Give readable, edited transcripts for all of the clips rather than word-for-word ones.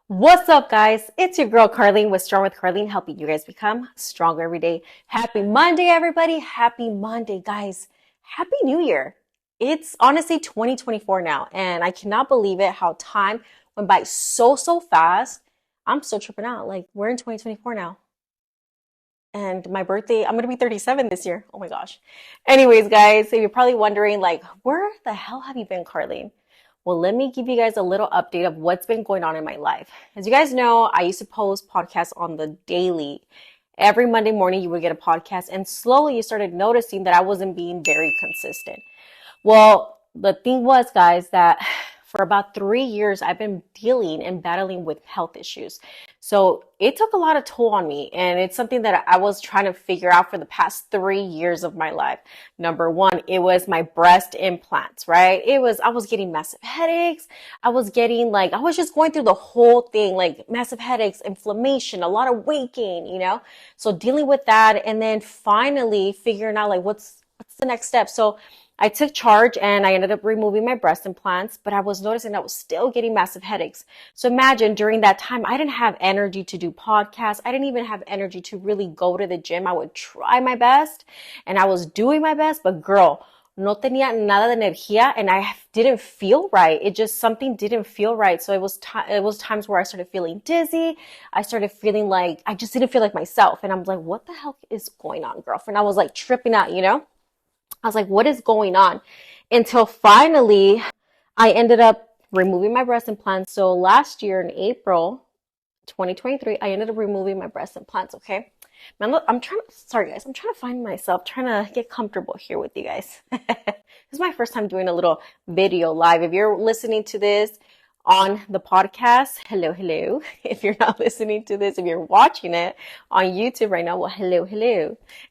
What's up, guys? It's your girl Carlene with Strong with Carlene, helping you guys become stronger every day. Happy Monday, everybody. Happy Monday, guys. Happy New Year. It's honestly 2024 now, and I cannot believe it how time went by so fast. I'm still tripping out. Like, we're in 2024 now. And my birthday, I'm gonna be 37 this year. Oh my gosh. Anyways, guys, so you're probably wondering, like, where the hell have you been, Carlene? Well, let me give you guys a little update of what's been going on in my life. As you guys know, I used to post podcasts on the daily. Every Monday morning, you would get a podcast, and slowly you started noticing that I wasn't being very consistent. Well, the thing was, guys, that for about 3 years, I've been dealing and battling with health issues. So it took a lot of toll on me. And it's something that I was trying to figure out for the past 3 years of my life. Number one, it was my breast implants, right? I was getting massive headaches. I was just going through the whole thing, like massive headaches, inflammation, a lot of weight gain. So dealing with that and then finally figuring out like what's the next step. So I took charge and I ended up removing my breast implants, but I was noticing I was still getting massive headaches. So imagine during that time, I didn't have energy to do podcasts. I didn't even have energy to really go to the gym. I would try my best and I was doing my best, but girl, no tenía nada de energía and I didn't feel right. Something didn't feel right. So it was times where I started feeling dizzy. I started feeling like I just didn't feel like myself. And I'm like, what the hell is going on, girlfriend? I was like tripping out. I was like, what is going on? Until finally, I ended up removing my breast implants. So last year in April 2023, I ended up removing my breast implants, okay? Man, sorry guys, I'm trying to find myself, trying to get comfortable here with you guys. This is my first time doing a little video live. If you're listening to this on the podcast, hello. If you're not listening to this, if you're watching it on YouTube right now, well, hello.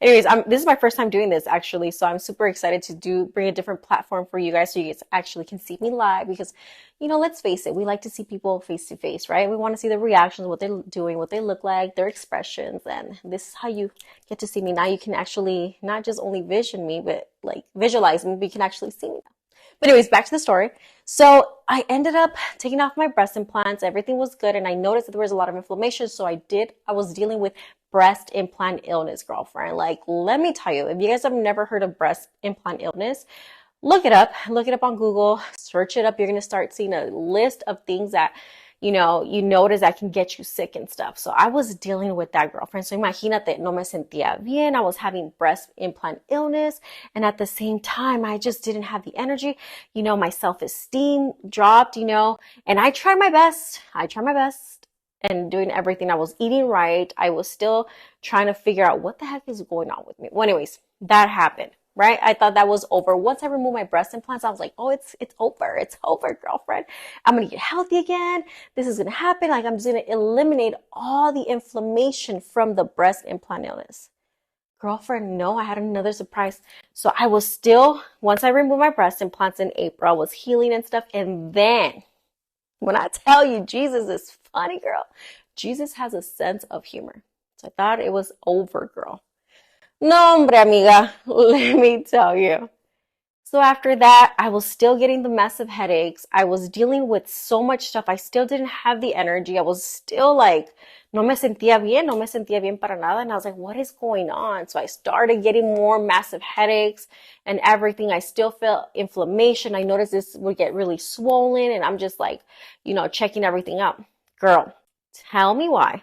Anyways, this is my first time doing this actually, so I'm super excited to bring a different platform for you guys so you guys actually can see me live because, let's face it, we like to see people face to face, right? We want to see the reactions, what they're doing, what they look like, their expressions, and this is how you get to see me. Now you can actually not just only vision me, but like visualize me, but you can actually see me now. But anyways, back to the story. So I ended up taking off my breast implants. Everything was good. And I noticed that there was a lot of inflammation. So I was dealing with breast implant illness, girlfriend. Like, let me tell you, if you guys have never heard of breast implant illness, look it up on Google, search it up. You're going to start seeing a list of things that you notice that can get you sick and stuff. So I was dealing with that, girlfriend. So imagínate, no me sentía bien. I was having breast implant illness. And at the same time, I just didn't have the energy. My self-esteem dropped, and I tried my best. And doing everything. I was eating right. I was still trying to figure out what the heck is going on with me. Well, anyways, that happened. Right? I thought that was over. Once I removed my breast implants, I was like, oh, it's over. It's over, girlfriend. I'm going to get healthy again. This is going to happen. Like, I'm just going to eliminate all the inflammation from the breast implant illness. Girlfriend, no, I had another surprise. So once I removed my breast implants in April, I was healing and stuff. And then when I tell you Jesus is funny, girl, Jesus has a sense of humor. So I thought it was over, girl. No, hombre, amiga, let me tell you. So after that, I was still getting the massive headaches. I was dealing with so much stuff. I still didn't have the energy. I was still like, no me sentía bien para nada. And I was like, what is going on? So I started getting more massive headaches and everything. I still felt inflammation. I noticed this would get really swollen and I'm just like, checking everything out. Girl, tell me why.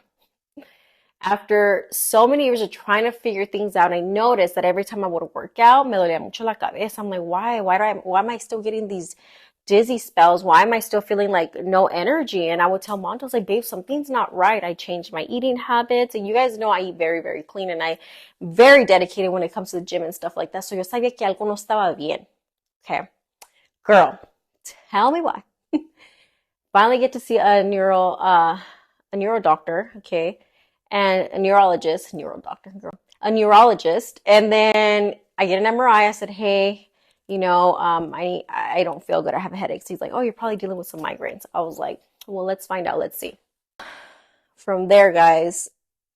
After so many years of trying to figure things out, I noticed that every time I would work out, me dolía mucho la cabeza. I'm like, why? Why am I still getting these dizzy spells? Why am I still feeling like no energy? And I would tell Monte, I was like, babe, something's not right. I changed my eating habits. And you guys know I eat very, very clean and I'm very dedicated when it comes to the gym and stuff like that. So yo sabía que algo no estaba bien. Okay. Girl, tell me why. Finally get to see a neuro doctor. Okay. And a neurologist, a neurologist. And then I get an MRI. I said, hey, I don't feel good. I have headaches. He's like, oh, you're probably dealing with some migraines. I was like, well, let's find out. Let's see. From there, guys,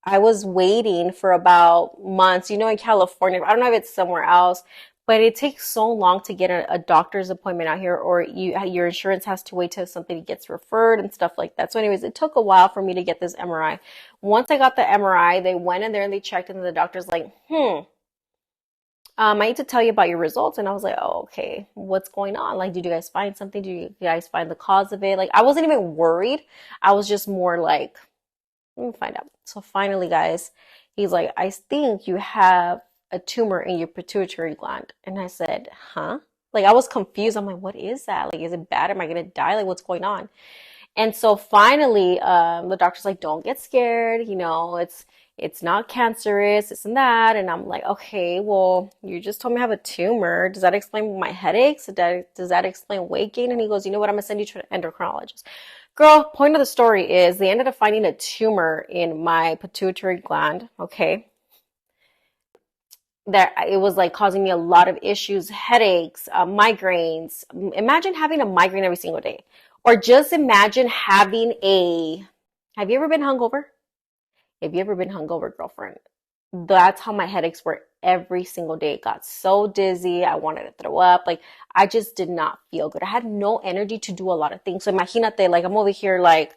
I was waiting for about months. In California, I don't know if it's somewhere else, but it takes so long to get a doctor's appointment out here, or your insurance has to wait till something gets referred and stuff like that. So anyways, it took a while for me to get this MRI. Once I got the MRI, they went in there and they checked, and the doctor's like, I need to tell you about your results. And I was like, oh, okay, what's going on? Like, did you guys find something? Did you guys find the cause of it? Like, I wasn't even worried. I was just more like, let me find out. So finally, guys, he's like, I think you have a tumor in your pituitary gland. And I said, huh? Like, I was confused. I'm like, what is that? Like, is it bad? Am I going to die? Like, what's going on? And so finally, the doctor's like, don't get scared. It's not cancerous, this and that. And I'm like, okay, well, you just told me I have a tumor. Does that explain my headaches? Does that explain weight gain? And he goes, you know what? I'm going to send you to an endocrinologist. Girl, point of the story is they ended up finding a tumor in my pituitary gland, okay? That it was like causing me a lot of issues, headaches, migraines. Imagine having a migraine every single day. Or just imagine having have you ever been hungover? Have you ever been hungover, girlfriend? That's how my headaches were every single day. It got so dizzy. I wanted to throw up. Like, I just did not feel good. I had no energy to do a lot of things. So imagínate, like, I'm over here, like,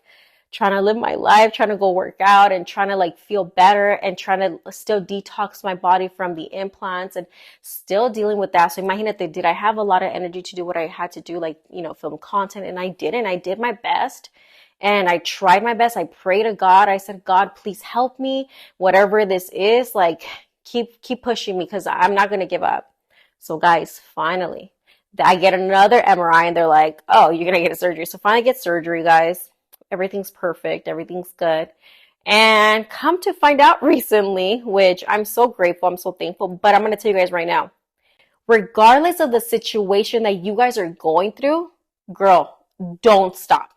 trying to live my life, trying to go work out and trying to, like, feel better and trying to still detox my body from the implants and still dealing with that. So imagínate, did I have a lot of energy to do what I had to do, like, film content? And I didn't. I did my best. And I tried my best. I prayed to God. I said, God, please help me. Whatever this is, like, keep pushing me because I'm not going to give up. So guys, finally, I get another MRI and they're like, oh, you're going to get a surgery. So finally I get surgery, guys. Everything's perfect. Everything's good. And come to find out recently, which I'm so grateful. I'm so thankful. But I'm going to tell you guys right now, regardless of the situation that you guys are going through, girl, don't stop.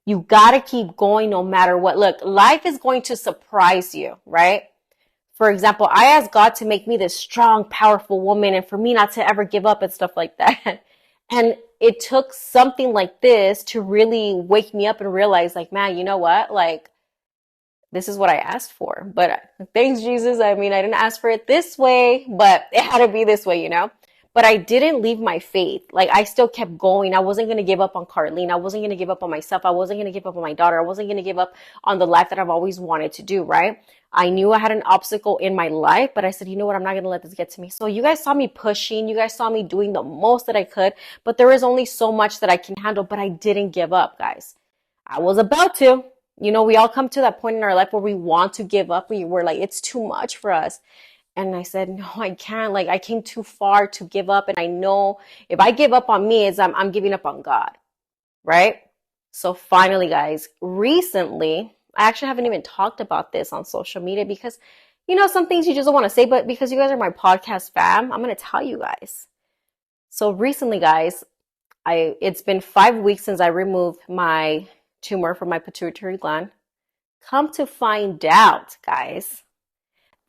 You got to keep going no matter what. Look, life is going to surprise you, right? For example, I asked God to make me this strong, powerful woman and for me not to ever give up and stuff like that. And it took something like this to really wake me up and realize, like, man, you know what? Like, this is what I asked for. But thanks, Jesus. I mean, I didn't ask for it this way, but it had to be this way, But I didn't leave my faith. Like, I still kept going. I wasn't going to give up on Carlene. I wasn't going to give up on myself. I wasn't going to give up on my daughter. I wasn't going to give up on the life that I've always wanted to do, right? I knew I had an obstacle in my life, but I said, you know what? I'm not going to let this get to me. So you guys saw me pushing. You guys saw me doing the most that I could, but there is only so much that I can handle, but I didn't give up, guys. I was about to. We all come to that point in our life where we want to give up. We're like, it's too much for us. And I said, no, I can't. Like, I came too far to give up. And I know if I give up on me, I'm giving up on God, right? So finally, guys, recently, I actually haven't even talked about this on social media because, some things you just don't want to say, but because you guys are my podcast fam, I'm going to tell you guys. So recently, guys, it's been 5 weeks since I removed my tumor from my pituitary gland. Come to find out, guys,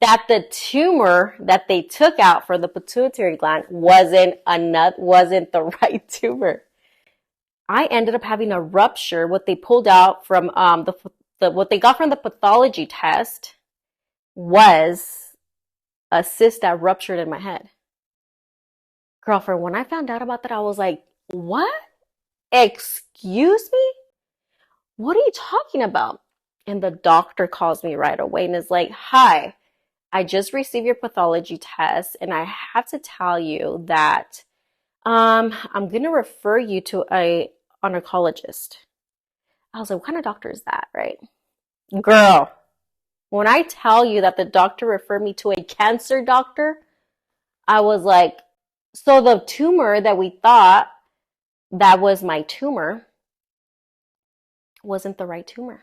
that the tumor that they took out for the pituitary gland wasn't the right tumor. I ended up having a rupture. What they pulled out from what they got from the pathology test was a cyst that ruptured in my head. Girlfriend, when I found out about that, I was like, what? Excuse me? What are you talking about? And the doctor calls me right away and is like, hi, I just received your pathology test and I have to tell you that I'm going to refer you to an oncologist. I was like, what kind of doctor is that, right? Girl, when I tell you that the doctor referred me to a cancer doctor, I was like, so the tumor that we thought that was my tumor wasn't the right tumor.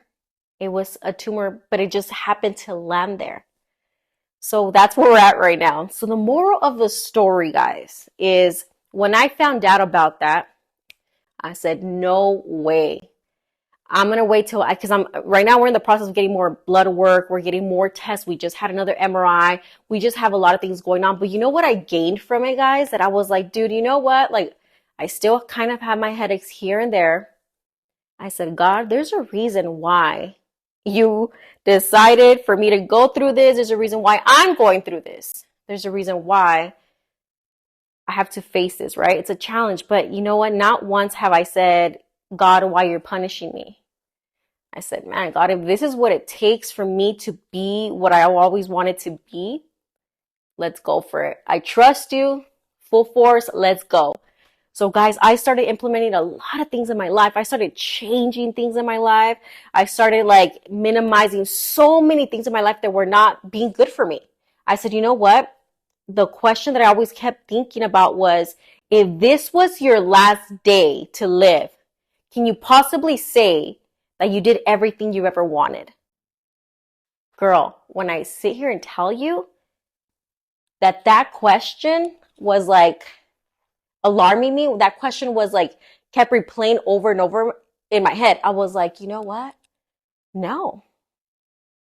It was a tumor, but it just happened to land there. So that's where we're at right now. So the moral of the story, guys, is when I found out about that, I said, no way. I'm going to wait because right now we're in the process of getting more blood work. We're getting more tests. We just had another MRI. We just have a lot of things going on. But you know what I gained from it, guys? That I was like, dude, you know what? Like, I still kind of have my headaches here and there. I said, God, there's a reason why you decided for me to go through this. There's a reason why I'm going through this. There's a reason why I have to face this, right? It's a challenge. But you know what? Not once have I said, God, why you're punishing me? I said, man, God, if this is what it takes for me to be what I always wanted to be, let's go for it. I trust you, full force, let's go. So guys, I started implementing a lot of things in my life. I started changing things in my life. I started like minimizing so many things in my life that were not being good for me. I said, you know what? The question that I always kept thinking about was, if this was your last day to live, can you possibly say that you did everything you ever wanted? Girl, when I sit here and tell you that that question was like alarming me, that question was like kept replaying over and over in my head. I was like, you know what? No.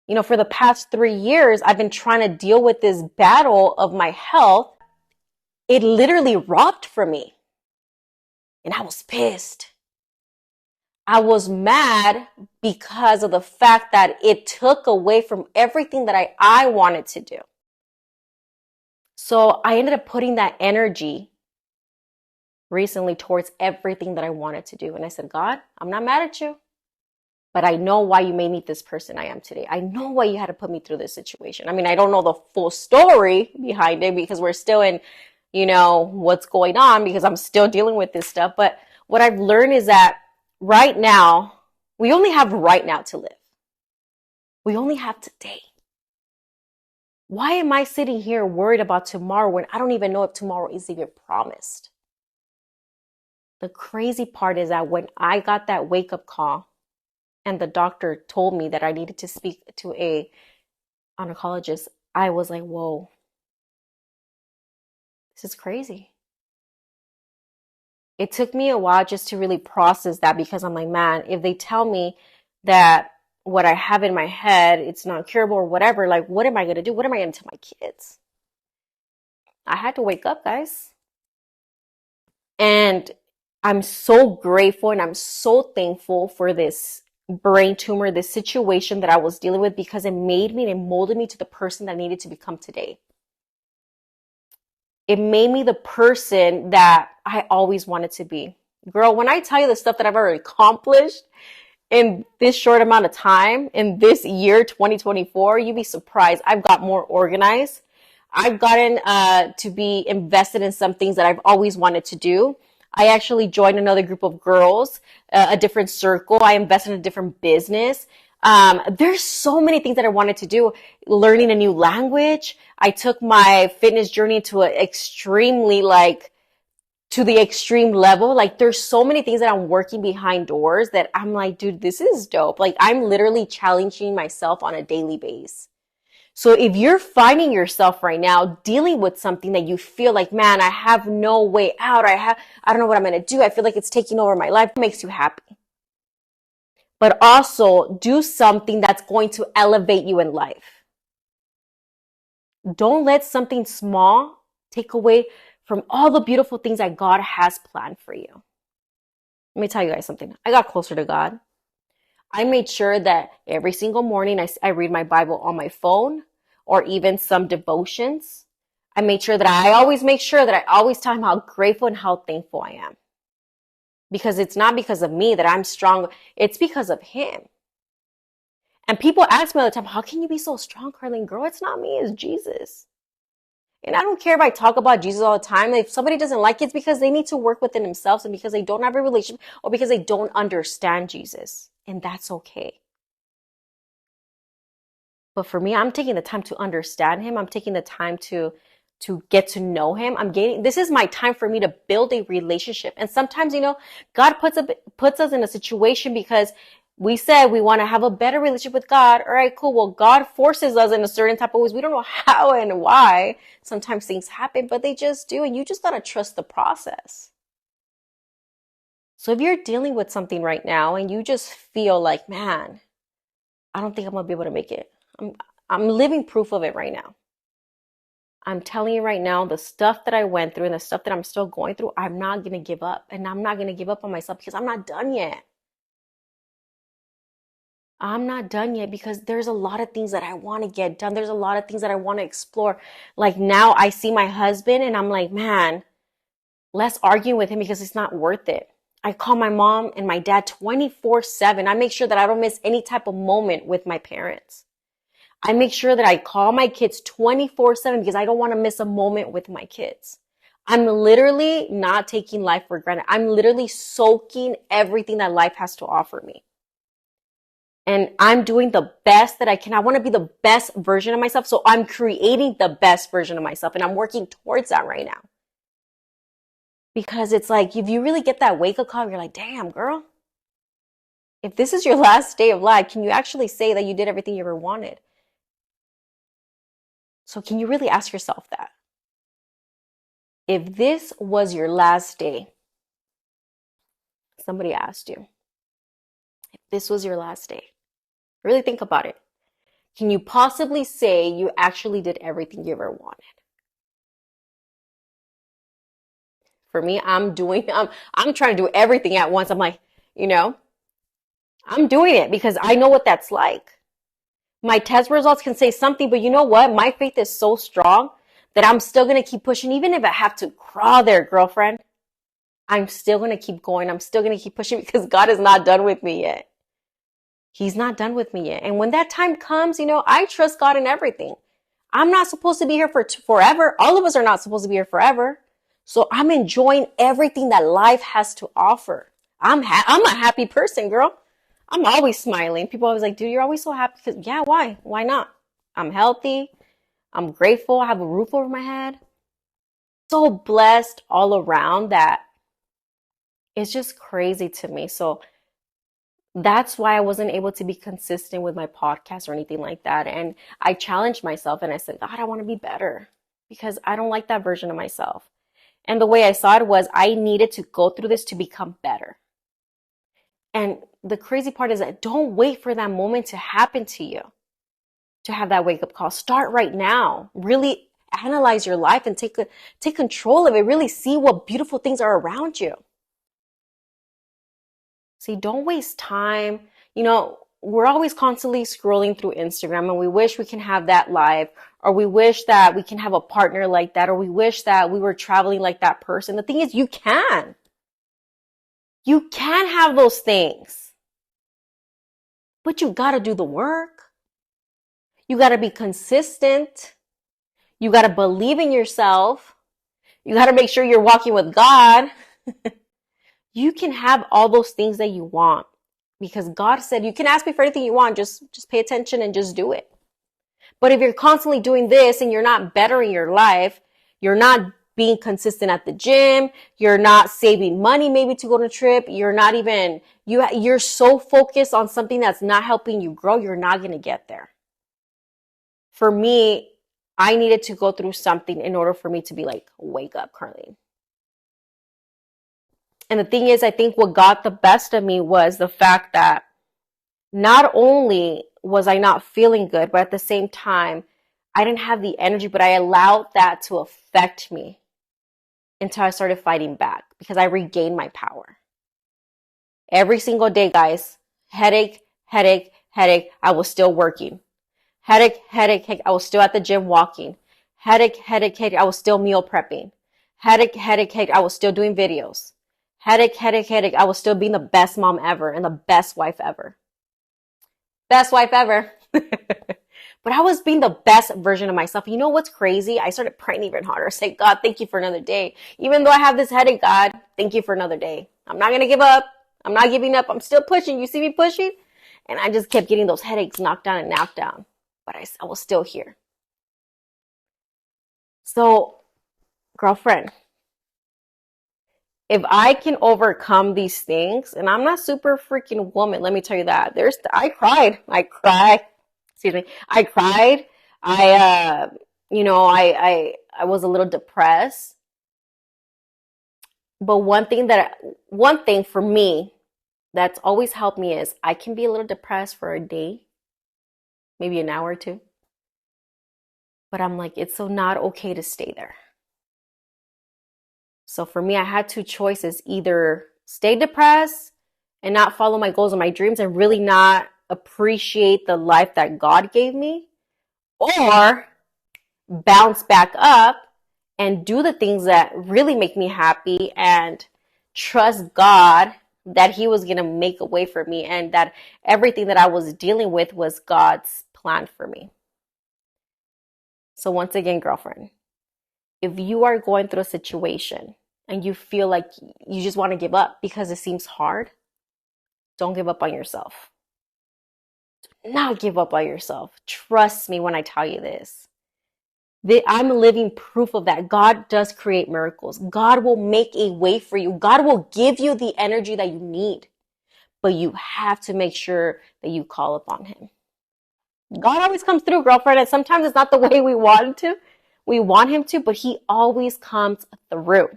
You know, for the past 3 years, I've been trying to deal with this battle of my health. It literally robbed from me. And I was pissed. I was mad because of the fact that it took away from everything that I wanted to do. So I ended up putting that energy recently towards everything that I wanted to do. And I said, God, I'm not mad at you, but I know why you made me this person I am today. I know why you had to put me through this situation. I mean, I don't know the full story behind it because we're still in, you know, what's going on because I'm still dealing with this stuff. But what I've learned is that right now, we only have right now to live. We only have today. Why am I sitting here worried about tomorrow when I don't even know if tomorrow is even promised? The crazy part is that when I got that wake up call and the doctor told me that I needed to speak to a oncologist, I was like, whoa, this is crazy. It took me a while just to really process that because I'm like, man, if they tell me that what I have in my head, it's not curable or whatever, like, what am I going to do? What am I going to tell my kids? I had to wake up, guys. And I'm so grateful and I'm so thankful for this brain tumor, this situation that I was dealing with because it made me and it molded me to the person that I needed to become today. It made me the person that I always wanted to be. Girl, when I tell you the stuff that I've already accomplished in this short amount of time, in this year, 2024, you'd be surprised. I've got more organized. I've gotten to be invested in some things that I've always wanted to do. I actually joined another group of girls, a different circle. I invested in a different business. There's so many things that I wanted to do. Learning a new language. I took my fitness journey to an extremely to the extreme level. Like there's so many things that I'm working behind doors that I'm like, dude, this is dope. Like I'm literally challenging myself on a daily basis. So if you're finding yourself right now dealing with something that you feel like, man, I have no way out. I don't know what I'm going to do. I feel like it's taking over my life. It makes you happy. But also do something that's going to elevate you in life. Don't let something small take away from all the beautiful things that God has planned for you. Let me tell you guys something. I got closer to God. I made sure that every single morning I read my Bible on my phone or even some devotions. I made sure that I always tell him how grateful and how thankful I am. Because it's not because of me that I'm strong. It's because of him. And people ask me all the time, how can you be so strong, Carlene? Girl, it's not me, it's Jesus. And I don't care if I talk about Jesus all the time. If somebody doesn't like it, it's because they need to work within themselves and because they don't have a relationship or because they don't understand Jesus. And that's okay. But for me, I'm taking the time to understand him. I'm taking the time to get to know him. This is my time for me to build a relationship. And sometimes, God puts us in a situation because we said we want to have a better relationship with God. All right, cool. Well, God forces us in a certain type of ways. We don't know how and why. Sometimes things happen, but they just do. And you just got to trust the process. So if you're dealing with something right now and you just feel like, man, I don't think I'm going to be able to make it. I'm living proof of it right now. I'm telling you right now, the stuff that I went through and the stuff that I'm still going through, I'm not going to give up. And I'm not going to give up on myself because I'm not done yet. I'm not done yet because there's a lot of things that I want to get done. There's a lot of things that I want to explore. Like now I see my husband and I'm like, man, less arguing with him because it's not worth it. I call my mom and my dad 24/7. I make sure that I don't miss any type of moment with my parents. I make sure that I call my kids 24/7 because I don't want to miss a moment with my kids. I'm literally not taking life for granted. I'm literally soaking everything that life has to offer me. And I'm doing the best that I can. I want to be the best version of myself. So I'm creating the best version of myself. And I'm working towards that right now. Because it's like, if you really get that wake up call, you're like, damn, girl, if this is your last day of life, can you actually say that you did everything you ever wanted? So can you really ask yourself that? If this was your last day, somebody asked you, if this was your last day, really think about it. Can you possibly say you actually did everything you ever wanted? For me, I'm trying to do everything at once. I'm like, I'm doing it because I know what that's like. My test results can say something, but you know what? My faith is so strong that I'm still going to keep pushing. Even if I have to crawl there, girlfriend, I'm still going to keep going. I'm still going to keep pushing because God is not done with me yet. He's not done with me yet. And when that time comes, I trust God in everything. I'm not supposed to be here for forever. All of us are not supposed to be here forever. So I'm enjoying everything that life has to offer. I'm a happy person, girl. I'm always smiling. People always like, dude, you're always so happy. Because, yeah, why? Why not? I'm healthy. I'm grateful. I have a roof over my head. So blessed all around that it's just crazy to me. So that's why I wasn't able to be consistent with my podcast or anything like that. And I challenged myself and I said, God, I want to be better because I don't like that version of myself. And the way I saw it was I needed to go through this to become better. And the crazy part is that don't wait for that moment to happen to you, to have that wake up call. Start right now. Really analyze your life and take control of it. Really see what beautiful things are around you. See, don't waste time. We're always constantly scrolling through Instagram and we wish we can have that life, or we wish that we can have a partner like that, or we wish that we were traveling like that person. The thing is, you can. You can have those things. But you got to do the work. You got to be consistent. You got to believe in yourself. You got to make sure you're walking with God. You can have all those things that you want because God said you can ask me for anything you want. Just pay attention and just do it. But if you're constantly doing this and you're not bettering your life, you're not being consistent at the gym, you're not saving money maybe to go on a trip, you're so focused on something that's not helping you grow, you're not going to get there. For me, I needed to go through something in order for me to be like, wake up, Carlene. And the thing is, I think what got the best of me was the fact that not only was I not feeling good, but at the same time, I didn't have the energy, but I allowed that to affect me until I started fighting back because I regained my power. Every single day, guys, headache, headache, headache, I was still working. Headache, headache, headache, I was still at the gym walking. Headache, headache, headache, I was still meal prepping. Headache, headache, headache, I was still doing videos. Headache, headache, headache, I was still being the best mom ever and the best wife ever. Best wife ever. But I was being the best version of myself. You know what's crazy? I started praying even harder. Say, God, thank you for another day. Even though I have this headache, God, thank you for another day. I'm not going to give up. I'm not giving up. I'm still pushing. You see me pushing? And I just kept getting those headaches knocked down and knocked down. But I was still here. So, girlfriend, if I can overcome these things, and I'm not super freaking woman, let me tell you that. I cried. Excuse me. I cried. I was a little depressed. But one thing for me that's always helped me is I can be a little depressed for a day, maybe an hour or two. But I'm like, it's so not okay to stay there. So for me, I had two choices: either stay depressed and not follow my goals and my dreams and really not appreciate the life that God gave me, or bounce back up and do the things that really make me happy and trust God that he was going to make a way for me and that everything that I was dealing with was God's plan for me. So once again, girlfriend, if you are going through a situation and you feel like you just want to give up because it seems hard, don't give up on yourself. Do not give up on yourself. Trust me when I tell you this. I'm living proof of that. God does create miracles. God will make a way for you. God will give you the energy that you need. But you have to make sure that you call upon him. God always comes through, girlfriend, and sometimes it's not the way we want him to. We want him to, but he always comes through.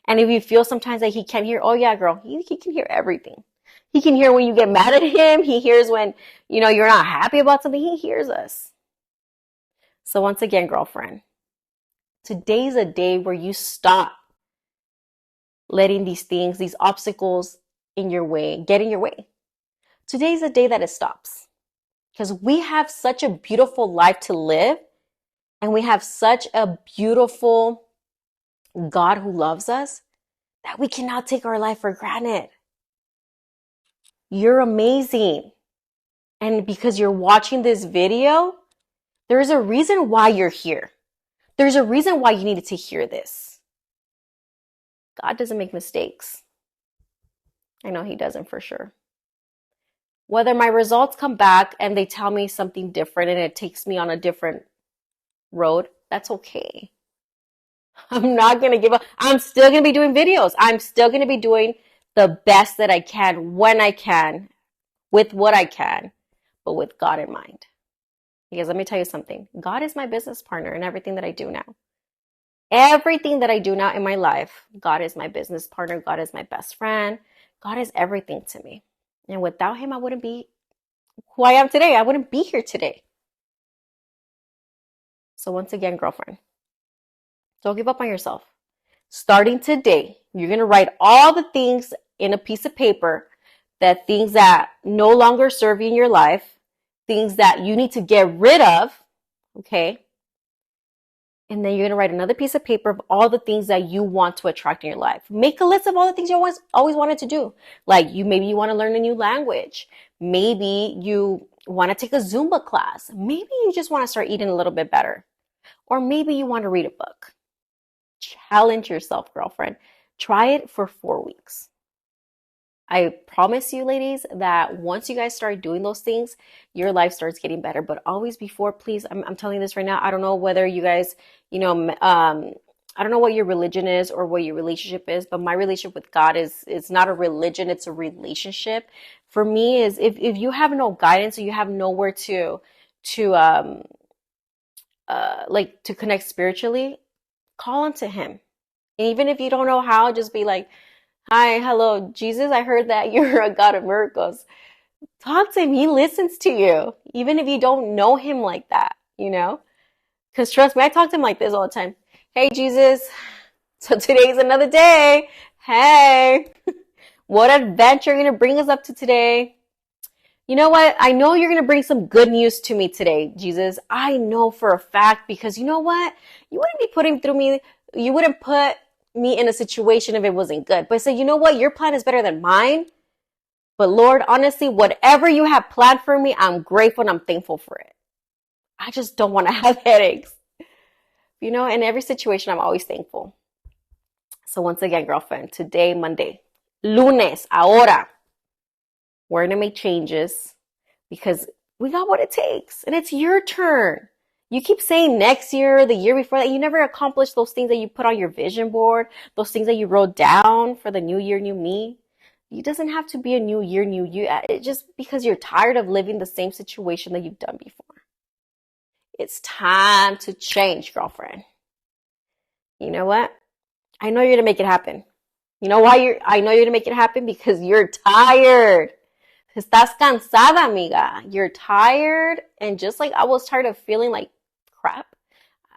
And if you feel sometimes that he can't hear, oh yeah, girl, he can hear everything. He can hear when you get mad at him. He hears when, you're not happy about something. He hears us. So once again, girlfriend, today's a day where you stop letting these things, these obstacles in your way, get in your way. Today's a day that it stops. Because we have such a beautiful life to live, and we have such a beautiful God who loves us that we cannot take our life for granted. You're amazing. And because you're watching this video, there's a reason why you're here. There's a reason why you needed to hear this. God doesn't make mistakes. I know he doesn't for sure. Whether my results come back and they tell me something different and it takes me on a different road, that's okay. I'm not going to give up. I'm still going to be doing videos. I'm still going to be doing the best that I can when I can with what I can, but with God in mind. Because let me tell you something. God is my business partner in everything that I do now. Everything that I do now in my life, God is my business partner. God is my best friend. God is everything to me. And without him, I wouldn't be who I am today. I wouldn't be here today. So once again, girlfriend, don't give up on yourself. Starting today, you're going to write all the things in a piece of paper, that things that no longer serve you in your life, things that you need to get rid of, okay? And then you're going to write another piece of paper of all the things that you want to attract in your life. Make a list of all the things you always wanted to do. Like maybe you want to learn a new language. Maybe you want to take a Zumba class. Maybe you just want to start eating a little bit better. Or maybe you want to read a book. Challenge yourself, girlfriend. Try it for 4 weeks. I promise you, ladies, that once you guys start doing those things, your life starts getting better. But always before, please, I'm telling you this right now. I don't know whether you guys, I don't know what your religion is or what your relationship is, but my relationship with God it's not a religion, it's a relationship. For me, is if you have no guidance or you have nowhere to connect spiritually, call unto him. And even if you don't know how, just be like, hi, hello, Jesus, I heard that you're a God of miracles. Talk to him. He listens to you, even if you don't know him like that, Because trust me, I talk to him like this all the time. Hey, Jesus, so today's another day. Hey, what adventure are you going to bring us up to today? You know what? I know you're going to bring some good news to me today, Jesus. I know for a fact, because you know what? You wouldn't put me in a situation if it wasn't good. But say, you know what? Your plan is better than mine. But Lord, honestly, whatever you have planned for me, I'm grateful and I'm thankful for it. I just don't want to have headaches. In every situation, I'm always thankful. So once again, girlfriend, today, Monday, lunes, ahora, we're going to make changes because we got what it takes and it's your turn. You keep saying next year, the year before that, you never accomplish those things that you put on your vision board, those things that you wrote down for the new year, new me. It doesn't have to be a new year, new you. It's just because you're tired of living the same situation that you've done before. It's time to change, girlfriend. You know what? I know you're going to make it happen. You know why I know you're going to make it happen? Because you're tired. Estás cansada, amiga. You're tired. And just like I was tired of feeling like crap,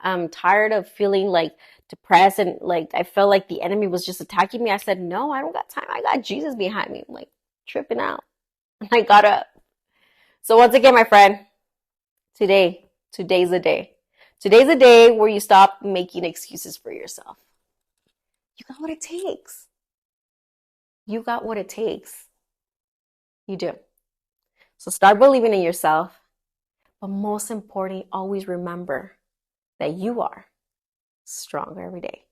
I'm tired of feeling like depressed and like I felt like the enemy was just attacking me. I said, no, I don't got time. I got Jesus behind me. I'm like tripping out. And I got up. So once again, my friend, today's the day. Today's a day where you stop making excuses for yourself. You got what it takes. You got what it takes. You do. So start believing in yourself. But most importantly, always remember that you are stronger every day.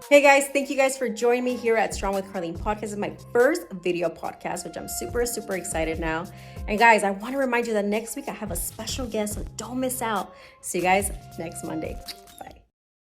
Hey guys, thank you guys for joining me here at Strong with Carlene podcast. This is my first video podcast, which I'm super excited now. And guys, I want to remind you that next week I have a special guest, so don't miss out. See you guys next Monday.